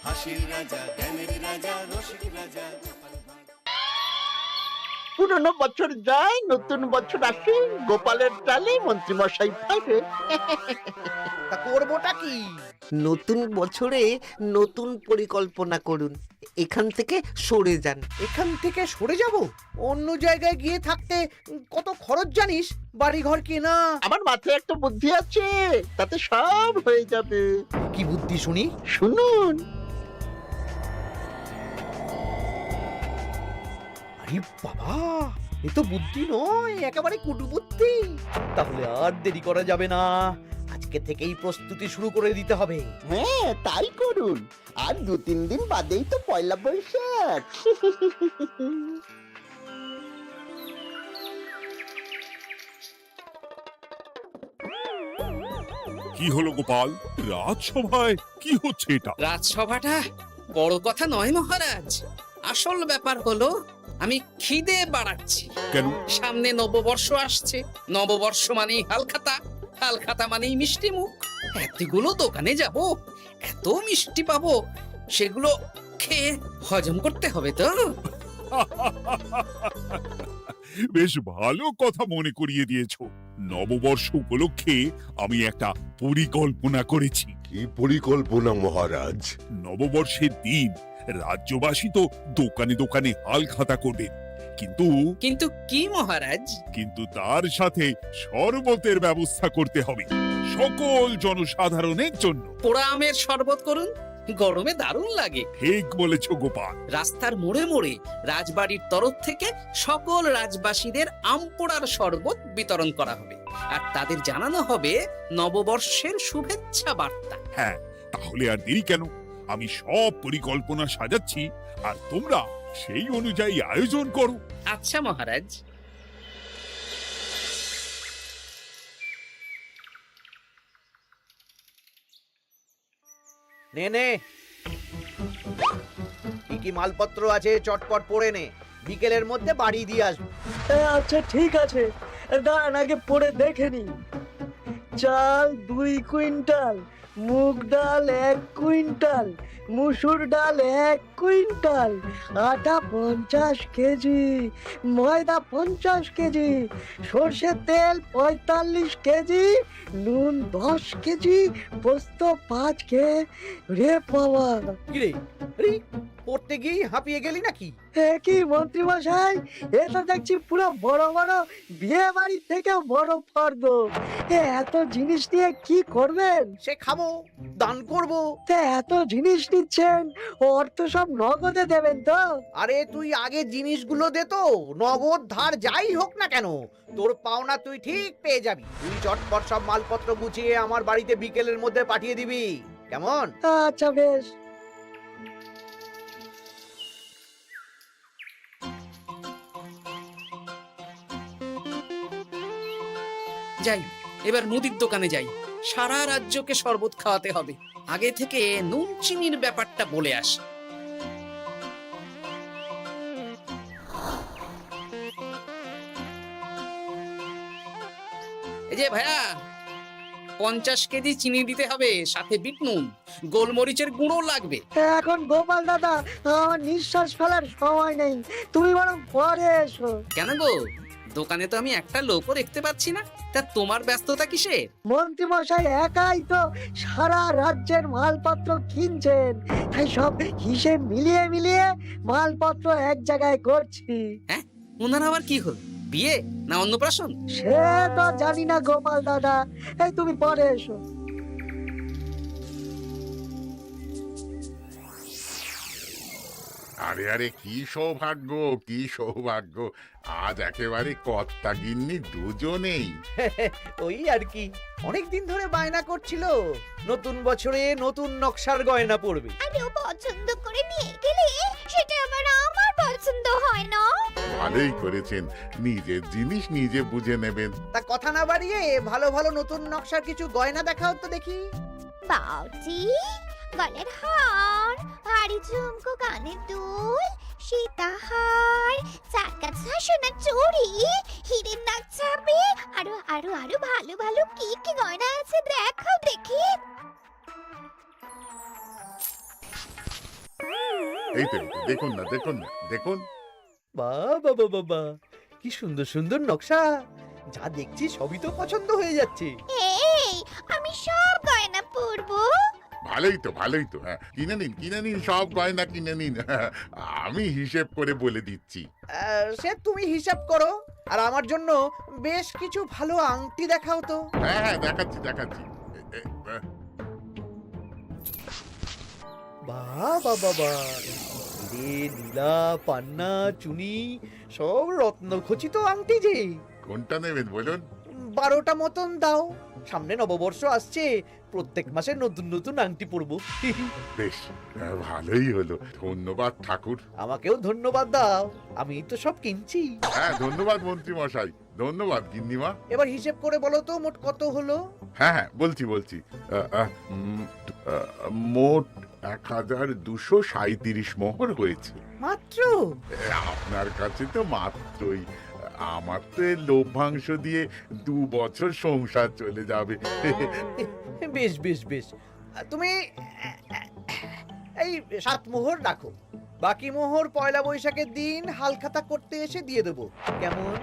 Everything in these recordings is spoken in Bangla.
হাসির রাজা, জ্ঞানের রাজা, রসিক রাজা। পুরনো বছর যায়, নতুন বছর আসে, গোপালের টালে মন্ত্রী মশাই ফেরে। তা করবোটা কি? নতুন বছরে নতুন পরিকল্পনা করুন, এখান থেকে সরে যান। এখান থেকে সরে যাব? অন্য জায়গায় গিয়ে থাকতে কত খরচ জানিস? বাড়ি ঘর কেনা। আমার মাথায় একটা বুদ্ধি আছে, তাতে সব হয়ে যাবে। কি বুদ্ধি শুনি? শুনুন। আরে বাবা, এ তো বুদ্ধি নয়, একেবারে কুটুবুদ্ধি। তাহলে আর দেরি করা যাবে না, আজকে থেকেই প্রস্তুতি শুরু করে দিতে হবে। হ্যাঁ, তাই করুন। আর 2-3 দিন বাদেই তো পয়লা বৈশাখ। কি হলো গোপাল, রাজসভায় কি হচ্ছে এটা? রাজসভাটা বড় কথা নয় মহারাজ, আসল ব্যাপার হলো আমি খিদে বাড়াচ্ছি। কেন? সামনে নববর্ষ আসছে, নববর্ষ মানেই হালখাতা, হালখাতা মানেই মিষ্টি মুখ। এতগুলো দোকানে যাব, এত মিষ্টি পাবো, সেগুলো খেয়ে হজম করতে হবে তো। বেশ ভালো কথা মনে করিয়ে দিয়েছো। নববর্ষ উপলক্ষে আমি একটা পরিকল্পনা করেছি। কি পরিকল্পনা মহারাজ? নববর্ষের দিন রাজ্যবাসী তো দোকানে দোকানে হালখাতা করবে, কিন্তু কিন্তু কি মহারাজ? কিন্তু তার সাথে শরবতের ব্যবস্থা করতে হবে সকল জনসাধারণের জন্য। পোড়া আমের শরবত করুন, গরমে দারুণ লাগে। ঠিক বলেছ গোপাল। রাস্তার মোড়ে মোড়ে রাজবাড়ির তরফ থেকে সকল রাজবাসীদের আম পোড়ার শরবত বিতরণ করা হবে, আর তাদের জানানো হবে নববর্ষের শুভেচ্ছা বার্তা। হ্যাঁ, তাহলে আর দেরি কেন? আমি সব পরিকল্পনা সাজাচ্ছি, আর তোমরা সেই অনুযায়ী আয়োজন করো। আচ্ছা মহারাজ। নে নে, কি কি মালপত্র আছে চটপট পড়ে নে, বিকেলের মধ্যে বাড়ি দিয়ে আসবো। আচ্ছা ঠিক আছে, দাঁড়ান আগে পড়ে দেখে নি। চাল 2 কুইন্টাল, মুগ ডাল 1 কুইন্টাল, মুসুর ডাল 1 কুইন্টাল, আটা 50 কেজি, ময়দা 50 কেজি, সর্ষের তেল 45 কেজি, নুন 10 কেজি, পোস্ত 5 রে বাবা। কিরে, আরে পড়তে গিয়ে হাঁপিয়ে গেলি নাকি? কি মন্ত্রী মশাই, এটা দেখছি পুরো বড় বড় বিয়ে বাড়ির থেকে বড় ফর্দ। এত জিনিস নিয়ে কি করবেন? সে খাবো, দান করব। এত জিনিস নিচ্ছেন, অর্থ সব নগদে দেবেন তো? আরে তুই আগে জিনিসগুলো দে তো, নগদ ধার যাই হোক না কেন, তোর পাওনা তুই ঠিক পেয়ে যাবি। তুই চটপট সব মালপত্র গুছিয়ে আমার বাড়িতে বিকেলের মধ্যে পাঠিয়ে দিবি, কেমন? আচ্ছা বেশ। যাই, এবার মুদির দোকানে যাই, সারা রাজ্যকে শরবত খাওয়াতে হবে। আগে থেকে নুন চিনির ব্যাপারটা বলে আসি। এই যে ভাইয়া, 50 কেজি চিনি দিতে হবে, সাথে বিট নুন, গোলমরিচের গুঁড়ো লাগবে। এখন গোপাল দাদা, আমার নিঃশ্বাস ফেলার সময় নেই, তুমি বরং পরে এসো। কেন গো, দোকানে তো আমি একটা লোকও দেখতে পাচ্ছি না, তা তোমার ব্যস্ততা কিসে? মন্ত্রী মশাই একাই তো সারা রাজ্যের মালপত্র কিনছেন, তাই সব হিসেব মিলিয়ে মিলিয়ে মালপত্র এক জায়গায় করছি। হ্যাঁ, ওনার আবার কি হল, বিয়ে না অন্নপ্রাশন? সে তো জানি না গোপাল দাদা, এই তুমি পরে এসো। আরে আরে, কি সৌভাগ্য, কি সৌভাগ্য! আজ একেবারে কর্তা গিন্নি দুজনেই। ওই আর কি, অনেকদিন ধরে বায়না করছিল নতুন বছরে নতুন নকশার গয়না পরবে। আরে ও পছন্দ করে নিয়ে গেলে সেটা আবার আমার পছন্দ হয় না। ভালোই করেছেন, নিজের জিনিস নিজে বুঝে নেবেন। তা কথা না বাড়িয়ে ভালো ভালো নতুন নকশার কিছু গয়না দেখাও তো দেখি। বাউজি, গলার হার, ভারী ঝুমকো, কানের দুল, সীতাহার, চাকাছা সোনার চুড়ি, হীরের নাক চাপে, আরো আরো আরো ভালো ভালো কি কি গয়না আছে দেখাও দেখি। এই তো দেখুন না, দেখুন না, দেখুন। বাবা বাবা, কি সুন্দর সুন্দর নকশা! যা দেখছি সবই তো পছন্দ হয়ে যাচ্ছে। এই আমি সব গয়না পরবো। ভালোই তো, ভালোই তো। হ্যাঁ, কিনে নিন, সব গয়না কিনে নিন। আমি হিসেব করে বলে দিচ্ছি। সে তুমি হিসাব করো, আর আমার জন্য বেশ কিছু ভালো আংটি দেখাও তো। হ্যাঁ, দেখাচ্ছি। বাবা বাবা, রে নীলা, পান্না, চুনি, সব রত্নখচিত আংটি যে। কোনটা নেবেন বলুন? 12টা মতন দাও। সামনে নববর্ষ আসছে, প্রত্যেক মাসে নতুন নতুন আংটি পরবো। বেশ, ভালোই হলো। ধন্যবাদ ঠাকুর। আমাকেও ধন্যবাদ দাও, আমি তো সব কিনছি। হ্যাঁ, ধন্যবাদ মন্ত্রী মশাই, ধন্যবাদ গিন্নিমা। এবার হিসেব করে বলো তো মোট কত হলো। হ্যাঁ, বলছি। মোট 1237 মোহর হয়েছে। মাত্র? আপনার কাছে তো মাত্রই। আমার তো এর লভ্যাংশ দিয়ে 2 বছর সংসার চলে যাবে। বেশ বেশ বেশ, তুমি এই 7 মোহর রাখো, বাকি মোহর পয়লা বৈশাখের দিন হালখাতা করতে এসে দিয়ে দেবো, কেমন?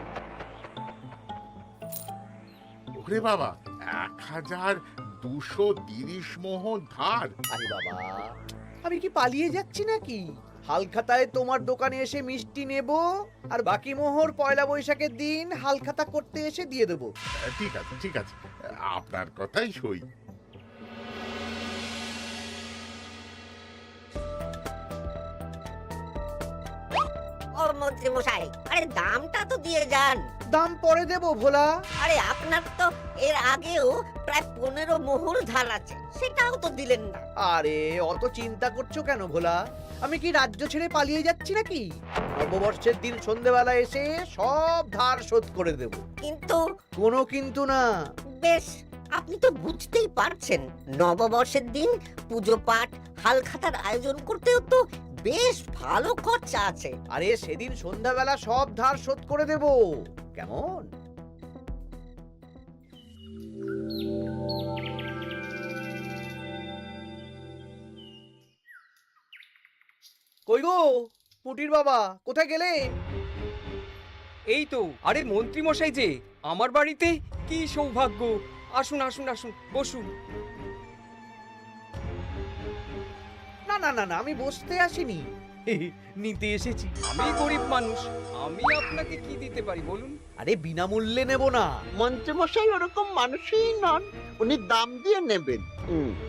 ওরে বাবা, 1230 মোহর ধার! আরে বাবা, আমি কি পালিয়ে যাচ্ছি নাকি? হালখাতায় তোমার দোকানে এসে মিষ্টি নেব, আর বাকি মোহর পয়লা বৈশাখের দিন হালখাতা করতে এসে দিয়ে দেবো। ঠিক আছে, আপনার কথাই সই। ও মন্ত্রী মশাই, আরে দামটা তো দিয়ে যান। দাম পরে দেবো ভোলা। আরে আপনার তো এর আগেও প্রায় 15 মোহর ধার আছে, সেটাও তো দিলেন না। আরে অত চিন্তা করছো কেন ভোলা? আমি কি রাজ্য ছেড়ে পালিয়ে যাচ্ছি নাকি? নববর্ষের দিন সন্ধেবেলা এসে সব ধার শোধ করে দেব। কিন্তু কোনো কিন্তু না। বেশ, আপনি তো বুঝতেই পারছেন, নববর্ষের দিন পুজো পাঠ হালখাতার আয়োজন করতেও তো বেশ ভালো খরচা আছে। আরে সেদিন সন্ধ্যাবেলা সব ধার শোধ করে দেব, কেমন? কই গো পুটির বাবা, কোথায় গেলে? এই তো, আরে মন্ত্রী মশাই যে আমার বাড়িতে, কি সৌভাগ্য! আসুন আসুন আসুন, বসুন। না না না না, আমি বসতে আসিনি, নিতে এসেছি। আমি গরিব মানুষ, আমি আপনাকে কি দিতে পারি বলুন? আরে বিনামূল্যে নেব না। মন্ত্রীমশাই ওরকম মানুষই নন, উনি দাম দিয়ে নেবেন।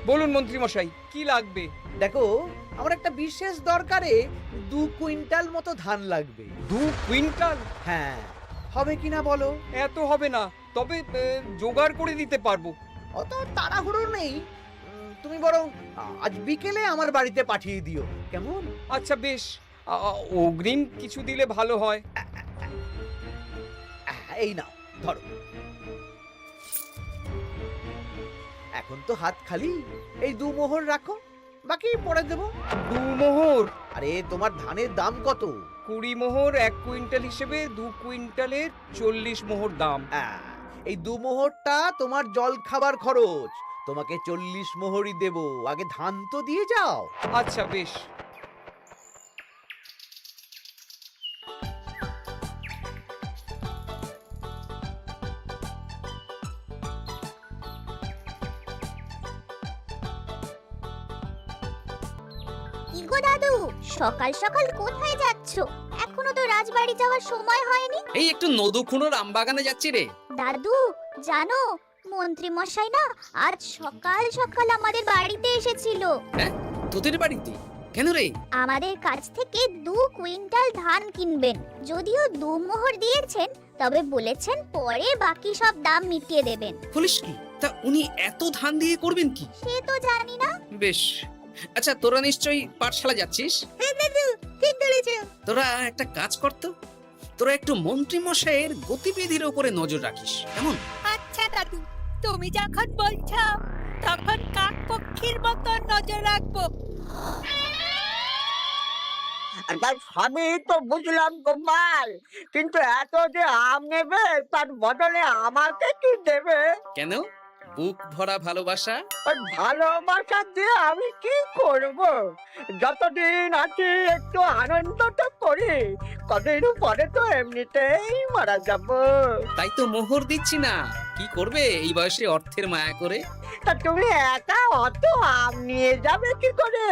বলুন মন্ত্রী মশাই, কি লাগবে? দেখো, আমার একটা বিশেষ দরকারে 2 কুইন্টাল মতো ধান লাগবে। 2 কুইন্টাল? হ্যাঁ, হবে কিনা বলো? এত হবে না, তবে জোগাড় করে দিতে পারবো। অত তাড়াহুড়ো নেই, তুমি বরং আজ বিকেলে আমার বাড়িতে পাঠিয়ে দিও, কেমন? আচ্ছা বেশ, অগ্রিম কিছু দিলে ভালো হয়। এই নাও, ধরো। এখন তো হাত খালি, এই 2 মোহর রাখো, বাকি পরে দেবো। 2 মোহর? আরে তোমার ধানের দাম কত? 20 মোহর 1 কুইন্টাল হিসেবে 2 কুইন্টালের 40 মোহর দাম। এই 2 মোহরটা তোমার জল খাবার খরচ, তোমাকে 40 মোহরই দেব, আগে ধান তো দিয়ে যাও। আচ্ছা বেশ। কি গো দাদু, সকাল সকাল কোথায় যাচ্ছো? এখনো তো রাজবাড়ি যাওয়ার সময় হয়নি। এই একটু নদুখুনোর আমবাগানে যাচ্ছি রে। দাদু জানো, মন্ত্রী মশাই না আজ সকাল সকাল আমাদের বাড়িতে এসেছিল। হ্যাঁ, তোদের বাড়িতে? কেন রে? আমাদের কাছ থেকে 2 কুইন্টাল ধান কিনবেন। যদিও 2 মোহর দিয়েছেন, তবে বলেছেন পরে বাকি সব দাম মিটিয়ে দেবেন। বলিস কি? তা উনি এত ধান দিয়ে করবেন কি? সে তো জানি না। বেশ, আচ্ছা তোরা নিশ্চয়ই পাঠশালা যাচ্ছিস? হ্যাঁ দাদু, ঠিক বলেছেন। তোরা একটা কাজ করতো, তোরা একটু মন্ত্রী মশাইয়ের গতিবিধির উপরে নজর রাখিস, কেমন? আচ্ছা দাদু, তুমি যখন বলছো তখন কাক পক্ষীর মতো নজর রাখবো। সবই তো বুঝলাম গোপাল, কিন্তু এত যে আম নেবে তার বদলে আমাকে কি দেবে? কেন? বুক ভরা ভালোবাসা। আর ভালোবাসা দিয়ে আমি কি করব? যতদিন আছি একটু আনন্দ তো করি, কদিন পরে তো এমনিতেই মারা যাব। তাই তো মোহর দিচ্ছি না, কি করবে এই বয়সে অর্থের মায়া করে? তা তুমি একা অত আম নিয়ে যাবে কি করে?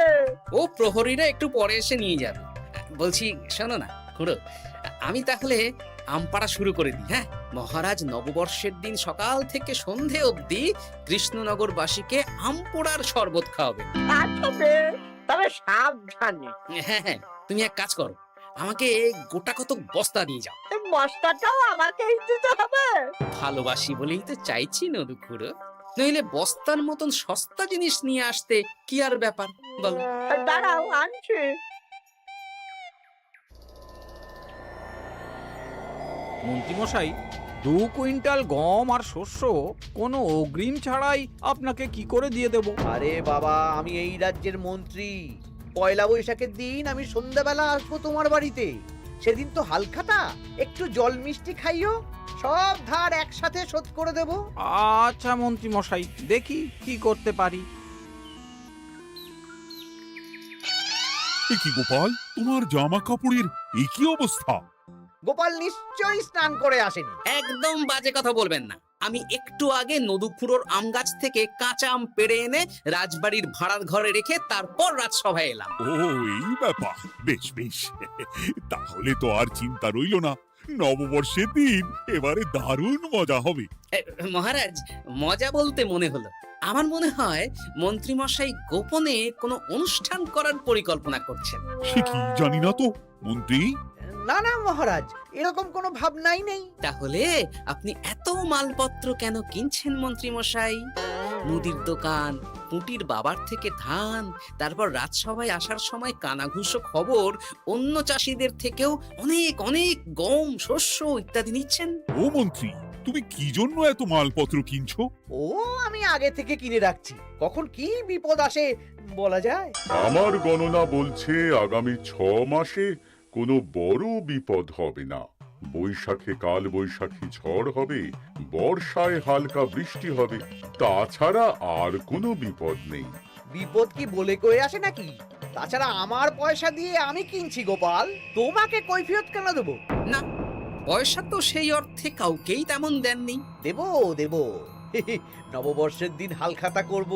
ও প্রহরীরা একটু পরে এসে নিয়ে যাবে। বলছি শোনো না খুড়ো, আমি তাহলে আম পাড়া শুরু করে দিই। হ্যাঁ, মহারাজ নববর্ষের দিন সকাল থেকে সন্ধে অবধি কৃষ্ণনগরবাসীকে আম পোড়ার শরবত খাওয়াবেন। আচ্ছা বেশ, তবে সাবধানে। হ্যাঁ হ্যাঁ, তুমি এক কাজ করো, আমাকে গোটা কত বস্তা দিয়ে যাও। এই বস্তাটাও আমাকেই দিতে হবে? ভালোবাসি বলেই তো চাইছি নদু খুড়ো, নইলে বস্তার মতন সস্তা জিনিস নিয়ে আসতে কি আর ব্যাপার বলো? দাঁড়াও, আনছি। মন্ত্রীমশাই, 2 কুইন্টাল গম আর শস্য কোনো অগ্রিম ছাড়াই আপনাকে কি করে দিয়ে দেব? আরে বাবা, আমি এই রাজ্যের মন্ত্রী। পয়লা বৈশাখের দিন আমি সন্ধ্যাবেলা আসবো তোমার বাড়িতে। সেদিন তো হালখাতা, একটু জল মিষ্টি খাইও, সব ধার একসাথে শোধ করে দেব। আচ্ছা মন্ত্রীমশাই, দেখি কি করতে পারি। এ কি গোপাল, তোমার জামা কাপড়ের একই অবস্থা? গোপাল নিশ্চয়ই স্নান করে আসেনি। একদম বাজে কথা বলবেন না। আমি একটু আগে নদুখুড়োর আম গাছ থেকে কাঁচা আম পেড়ে এনে রাজবাড়ির ভাড়ার ঘরে রেখে তারপর রাজসভায় এলাম। ও এই ব্যাপার, বেশ বেশ, তাহলে তো আর চিন্তা রইল না। নববর্ষের দিন এবারে দারুণ মজা হবে। মহারাজ, মজা বলতে মনে হলো, আমার মনে হয় মন্ত্রীমশাই গোপনে কোনো অনুষ্ঠান করার পরিকল্পনা করছেন। সে কি জানি না তো মন্ত্রী। না না মহারাজ, এরকম কোনো ভাবনাই নেই। তাহলে আপনি এত মালপত্র কেন কিনছেন মন্ত্রীমশাই? মুদির দোকান, পুঁটির বাবার থেকে ধান, তারপর রাজসভায় আসার সময় কানাঘুষো খবর অন্য চাষিদের থেকেও অনেক অনেক গম, শস্য ইত্যাদি নিচ্ছেন। ও মন্ত্রী, তুমি কি জন্য এত মালপত্র কিনছো? ও আমি আগে থেকে কিনে রাখছি, কখন কি বিপদ আসে বলা যায়। আমার গণনা বলছে আগামী 6 মাসে কোনো বড় বিপদ হবে না। বৈশাখে কাল বৈশাখী ঝড় হবে, বর্ষায় হালকা বৃষ্টি হবে, তাছাড়া আর কোনো বিপদ নেই। বিপদ কি বলে কয়ে আসে নাকি? তাছাড়া আমার পয়সা দিয়ে আমি কিনছি গোপাল, তোমাকে কৈফিয়ত কেন দেবো? না, পয়সা তো সেই অর্থে কাউকেই তেমন দেননি। দেবো দেবো, নববর্ষের দিন হালখাতা করব,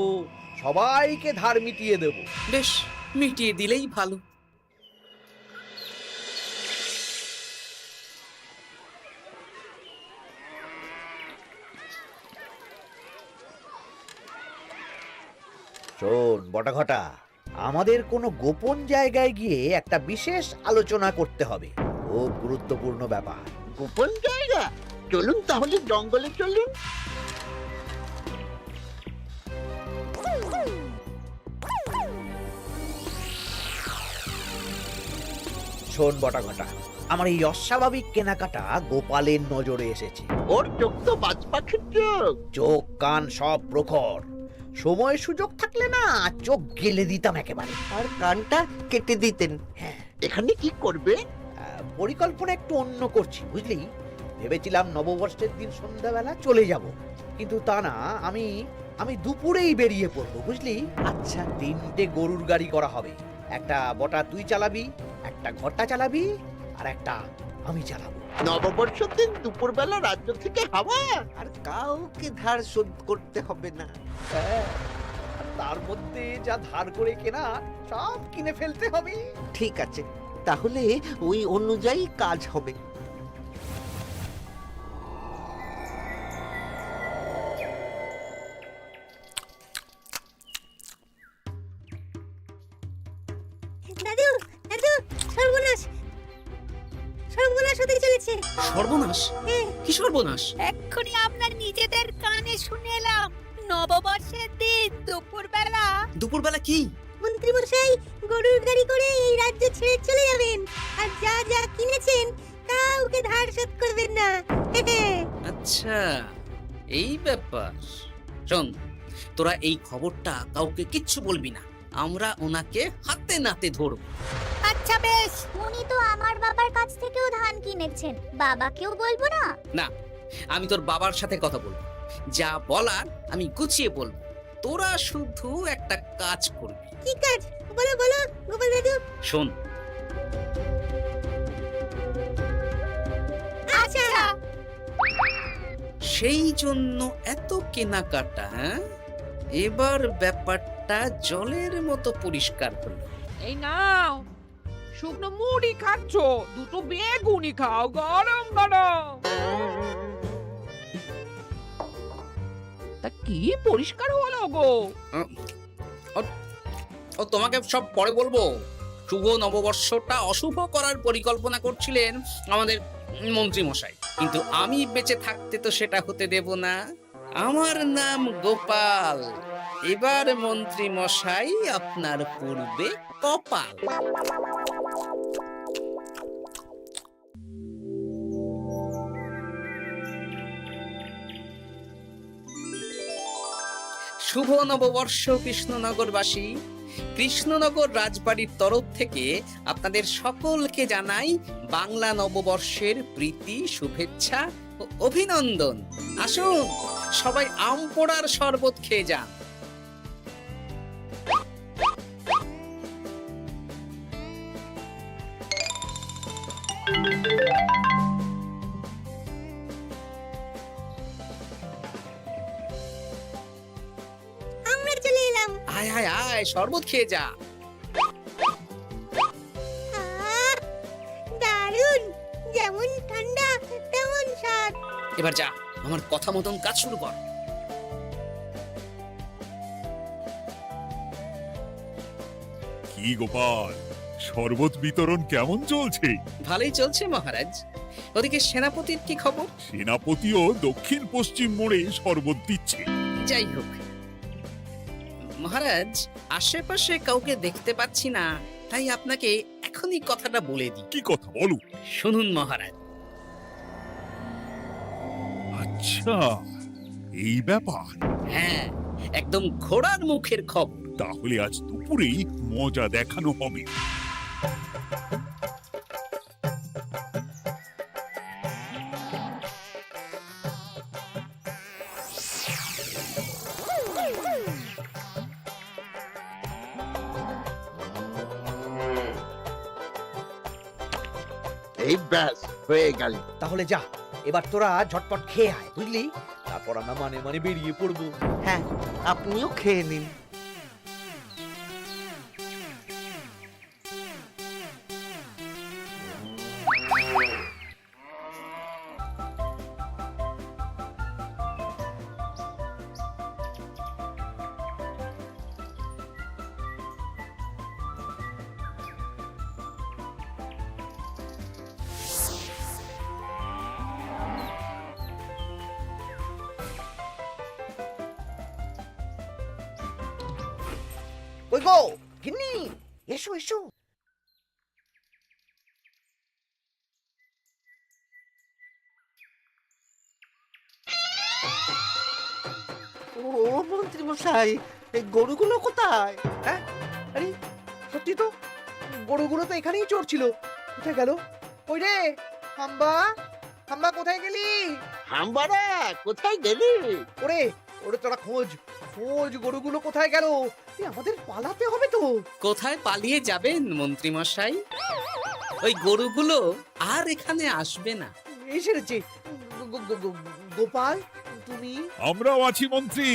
সবাইকে ধার মিটিয়ে দেবো। বেশ, মিটিয়ে দিলেই ভালো। শোন বটাঘটা, আমাদের কোনো গোপন জায়গায় গিয়ে একটা বিশেষ আলোচনা করতে হবে, খুব গুরুত্বপূর্ণ ব্যাপার। গোপন জায়গা? চলুন তাহলে জঙ্গলে চলুন। শোন বটাঘটা, আমার এই অস্বাভাবিক কেনাকাটা গোপালের নজরে এসেছে। ওর চোখ তো বাজ পাখির চোখ। চোখ কান সব প্রখর, সময় সুযোগ থাকলে না চোখ গেলে দিতাম একেবারে। আর কানটা কেটে দিতেন। হ্যাঁ, এখানে কি করবে? পরিকল্পনা একটু অন্য করছি বুঝলি। ভেবেছিলাম নববর্ষের দিন সন্ধ্যাবেলা চলে যাব, কিন্তু তা না, আমি দুপুরেই বেরিয়ে পড়বো বুঝলি। আচ্ছা, 3টে গরুর গাড়ি করা হবে, একটা বটা তুই চালাবি, একটা ঘটা চালাবি, আর একটা আমি চালাবো। নববর্ষের দিন দুপুরবেলা রাজ্য থেকে হাওয়া। আর কাউকে ধার শোধ করতে হবে না। হ্যাঁ, আর তার মধ্যে যা ধার করে কেনা সব কিনে ফেলতে হবে। ঠিক আছে, তাহলে ওই অনুযায়ী কাজ হবে। দাদু, দাদু, সর্বনাশ, সর্বনাশ হতে চলেছে। সর্বনাশ? কি সর্বনাশ? এক্ষুনি আপনার নিজেদের কানে শুনে এলাম, নববর্ষের দিন দুপুরবেলা দুপুরবেলা কি? মন্ত্রীমশাই গরুর গাড়ি করে এই রাজ্য ছেড়ে চলে যাবেন, আর যা যা কিনেছেন কাউকে ধার শোধ করবেন না। আচ্ছা, এই ব্যাপার। শোন, তোরা এই খবরটা কাউকে কিচ্ছু বলবি না, আমরা ওনাকে হাতে নাতে ধরব। আচ্ছা বেশ। উনি তো আমার বাবার কাছ থেকেও ধান কিনেছেন, বাবাকেও বলবো না? না, আমি তোর বাবার সাথে কথা বলবো। যা বলার আমি গুছিয়ে বলবো, তোরা শুধু একটা কাজ করবি। কি কাজ? বলো বলো গোপাল দাদু। শোন, আচ্ছা। সেই জন্য এত কেনাকাটা, হ্যাঁ? এবার ব্যাপারটা জলের মতো পরিষ্কার হলো। এই নাও, শুকনো মুড়ি খাচ্ছ, দুটো বেগুনি খাও গরম গরম। তা কি পরিষ্কার হলো গো? ও তোমাকে সব পরে বলবো। শুভ নববর্ষটা অশুভ করার পরিকল্পনা করছিলেন আমাদের মন্ত্রী মশাই, কিন্তু আমি বেঁচে থাকতে তো সেটা হতে দেব না। আমার নাম গোপাল। এবার মন্ত্রী মশাই আপনার পূর্বে কপাল। শুভ নববর্ষ কৃষ্ণনগরবাসী। কৃষ্ণনগর রাজবাড়ির তরফ থেকে আপনাদের সকলকে জানাই বাংলা নববর্ষের প্রীতি, শুভেচ্ছা ও অভিনন্দন। আসুন সবাই আম পোড়ার শরবত খেয়ে যান। আমরা চলে এলাম। আয় আয় আয়, শরবত খেয়ে যা। দারুণ, যেমন ঠান্ডা তেমন স্বাদ। এবার যা, আমার কথা মতন কাজ শুরু কর। কি গোপাল, শরবত বিতরণ কেমন চলছে? ভালোই চলছে মহারাজ। ওদিকে সেনাপতির কি খবর? সেনাপতিও দক্ষিণ পশ্চিম মোড়ে শরবত দিচ্ছে। যাই হোক মহারাজ, আশেপাশে কাউকে দেখতে পাচ্ছি না, তাই আপনাকে এখনই কথাটা বলে দিই। কি কথা বলো? শুনুন মহারাজ। আচ্ছা, এই ব্যাপার। হ্যাঁ, একদম ঘোড়ার মুখের খবর। তাহলে আজ দুপুরেই মজা দেখানো হবে। এই ব্যাস হয়ে গেল। তাহলে যা, এবার তোরা ঝটপট খেয়ে আয়, বুঝলি? তারপর আমরা মানে মানে বেরিয়ে পড়বো। হ্যাঁ, আপনিও খেয়ে নিন। ওই গো গিন্নি, এসো এসো। ও মন্ত্রী মশাই, এই গরুগুলো কোথায়? হ্যাঁ, আরে সত্যি তো, গরুগুলো তো এখানেই চড়ছিল। কোথায় গেল? ওই রে হাম্বা, হাম্বা কোথায় গেলি? হাম্বারা কোথায় গেলি? ওরে ওরে, তোরা খোঁজ খোঁজ, গরুগুলো কোথায় গেল? আমাদের পালাতে হবে তো। কোথায় পালিয়ে যাবেন মন্ত্রী মশাই? ওই গরুগুলো আর এখানে আসবে না। এই সেরেছে। গোপাল, তুমি? আমরাও আছি মন্ত্রী।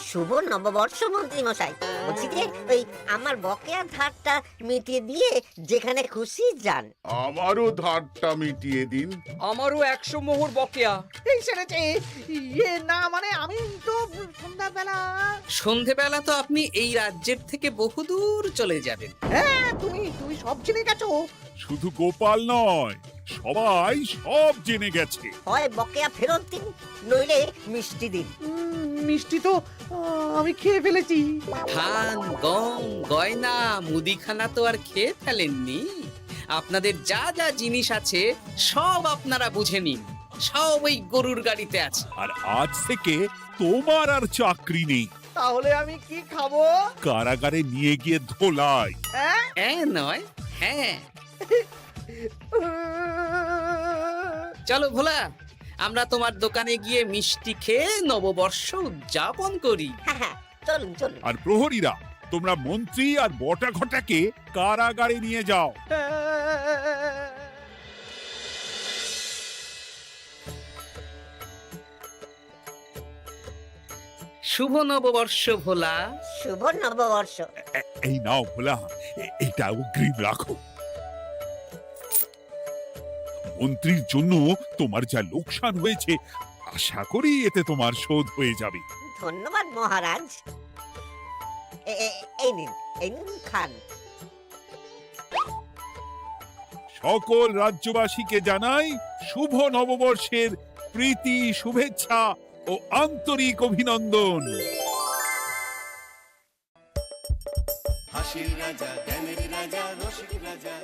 শুভ নববর্ষ মন্ত্রী মশাই। বলছি যে ওই আমার বকেয়া ধারটা মিটিয়ে দিয়ে যেখানে খুশি যান। আমারও ধারটা মিটিয়ে দিন। আমারও 100 মোহর বকেয়া। এই সেরেছে। ইয়ে না, মানে আমি তো সন্ধেবেলা তো আপনি এই রাজ্যের থেকে বহুদূর চলে যাবেন। হ্যাঁ, তুমি তুমি সব জেনে গেছো। শুধু গোপাল নয়, সবাই সব জেনে গেছে। হয় বকেয়া ফেরত দিন, নইলে মিষ্টি দিন। মিষ্টি তো আমি খেয়ে ফেলেছি। ধান, গম, গয়না, মুদিখানা তো আর খেয়ে ফেলেননি। আপনাদের যা যা জিনিস আছে সব আপনারা বুঝে নিন। সব ওই গরুর গাড়িতে আছে। আর আজ থেকে তোমার আর চাকরি নেই। তাহলে আমি কি খাবো? কারাগারে নিয়ে গিয়ে ধোলাই। হ্যাঁ নয়, হ্যাঁ। চলো ভোলা, আমরা তোমার দোকানে গিয়ে মিষ্টি খেয়ে নববর্ষ উদযাপন করি। হ্যাঁ হ্যাঁ, চলুন চলুন। আর প্রহরীরা, তোমরা মন্ত্রী আর বটা ঘটাকে কারাগারে নিয়ে যাও। শুভ নববর্ষ ভোলা। শুভ নববর্ষ। এই নাও ভোলা, এটা অগ্রিম রাখো। মন্ত্রীর জন্য তোমার যা লোকসান হয়েছে, আশা করি এতে তোমার শোধ হয়ে যাবে। ধন্যবাদ মহারাজ। এই নিন, এই নিন, খান। সকল রাজ্যবাসীকে জানাই শুভ নববর্ষের প্রীতি, শুভেচ্ছা ও আন্তরিক অভিনন্দন। হাসির রাজা জ্ঞানের রাজা রসিক রাজা